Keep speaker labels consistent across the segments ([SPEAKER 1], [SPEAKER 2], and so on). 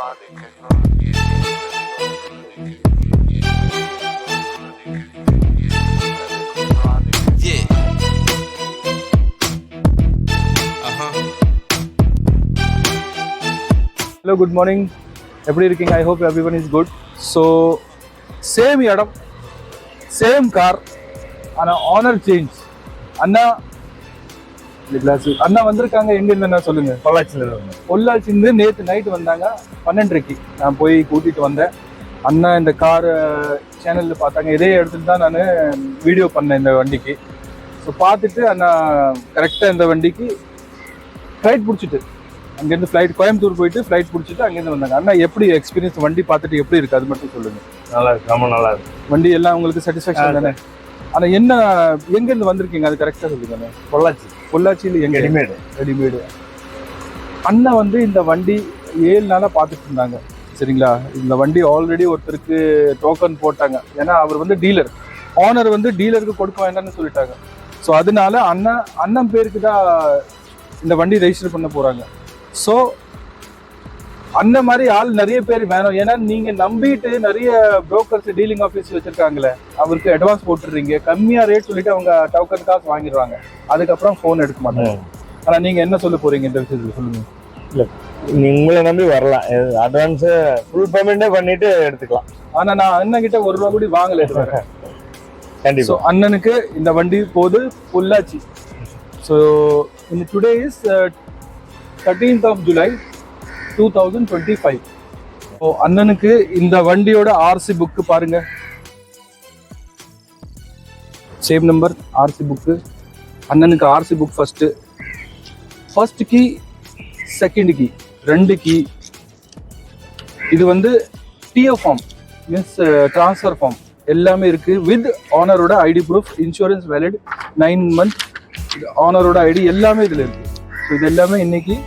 [SPEAKER 1] Hello, good morning. எப்படி இருக்கீங்க? I hope everyone is good. So, same இடம், same car, ஆனா honor change. அண்ணா அண்ணா வந்திருக்காங்க. எங்க இருந்து சொல்லுங்க? பொள்ளாச்சியிலிருந்து நேற்று நைட்டு வந்தாங்க 12:30. நான் போய் கூட்டிட்டு வந்தேன். அண்ணா இந்த கார் சேனல்ல பார்த்தாங்க. இதே இடத்துல தான் நான் வீடியோ பண்ணேன் இந்த வண்டிக்கு. ஸோ பார்த்துட்டு அண்ணா கரெக்டாக இந்த வண்டிக்கு ஃப்ளைட் பிடிச்சிட்டு அங்கேருந்து ஃப்ளைட் கோயம்புத்தூர் போயிட்டு ஃப்ளைட் பிடிச்சிட்டு அங்கேருந்து வந்தாங்க. அண்ணா எப்படி எக்ஸ்பீரியன்ஸ், வண்டி பார்த்துட்டு எப்படி இருக்கு அது மட்டும் சொல்லுங்க.
[SPEAKER 2] நல்லா இருக்கு, ரொம்ப நல்லா இருக்கு.
[SPEAKER 1] வண்டி எல்லாம் உங்களுக்கு சாட்டிஸ்ஃபேக்ஷன் தானே? ஆனால் என்ன எங்கேருந்து வந்திருக்கீங்க அது கரெக்டாக சொல்லுங்க. பொள்ளாச்சியில் எங்க? ரெடிமேடு. அண்ணா இந்த வண்டி 7 நாளாக பார்த்துட்டு இருந்தாங்க. சரிங்களா? இந்த வண்டி ஆல்ரெடி ஒருத்தருக்கு டோக்கன் போட்டாங்க. ஏன்னா அவர் டீலர், ஆனர் டீலருக்கு கொடுக்க வேண்டாம்னு சொல்லிட்டாங்க. ஸோ அதனால அண்ணன் பேருக்கு தான் இந்த வண்டி ரெஜிஸ்டர் பண்ண போறாங்க. ஸோ அந்த மாதிரி ஆள் நிறைய பேர் வேணும். ஏன்னா நீங்க நம்பிட்டு நிறைய புரோக்கர்ஸ், டீலிங் ஆஃபீஸ் வச்சிருக்காங்களே, அவருக்கு அட்வான்ஸ் போட்டுடுறீங்க, கம்மியா ரேட் சொல்லிட்டு அவங்க டோக்கன் காசு வாங்கிடுவாங்க. அதுக்கப்புறம் ஃபோன் எடுக்க மாட்டாங்க. ஆனா நீங்க என்ன சொல்ல போறீங்க இந்த விஷயத்துல சொல்லுங்க.
[SPEAKER 2] இல்ல, உங்களை நம்பி வரலாம், அட்வான்ஸ் ஃபுல் பேமெண்டே பண்ணிட்டு எடுத்துக்கலாம்.
[SPEAKER 1] ஆனா நான் அண்ணன் கிட்ட ₹1 கூட வாங்கல.
[SPEAKER 2] கண்டிப்பா
[SPEAKER 1] அண்ணனுக்கு இந்த வண்டி போது Pollachi. So today is 13th of July 2025. So அண்ணனுக்கு இந்த வண்டியோட ஆர்சி புக்கு பாருங்க, சேம் நம்பர் ஆர்சி புக்கு. அண்ணனுக்கு RC book first key, second key, 2 key. இது TF form, means transfer form எல்லாமே இருக்கு. வித் ஆனரோட ID proof, insurance valid 9 months, ஆனரோட ஐடி எல்லாமே இதுல இருக்கு. ஸோ இது எல்லாமே இன்னைக்கு.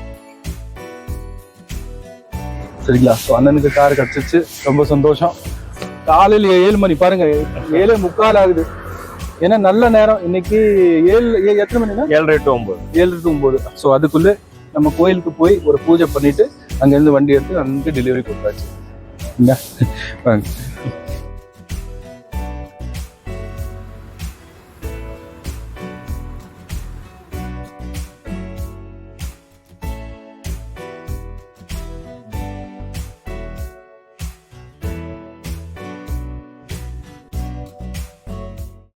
[SPEAKER 1] சரிங்களா? ஸோ அண்ணனுக்கு கார் கிடைச்சிச்சு, ரொம்ப சந்தோஷம். காலையில் 7 மணி பாருங்க, 7:45 ஆகுது. ஏன்னா நல்ல நேரம் இன்னைக்கு. எத்தனை மணினா? 7:30 to 9. ஸோ அதுக்குள்ள நம்ம கோயிலுக்கு போய் ஒரு பூஜை பண்ணிட்டு அங்கேருந்து வண்டி எடுத்து அங்கே டெலிவரி கொடுத்தாச்சு.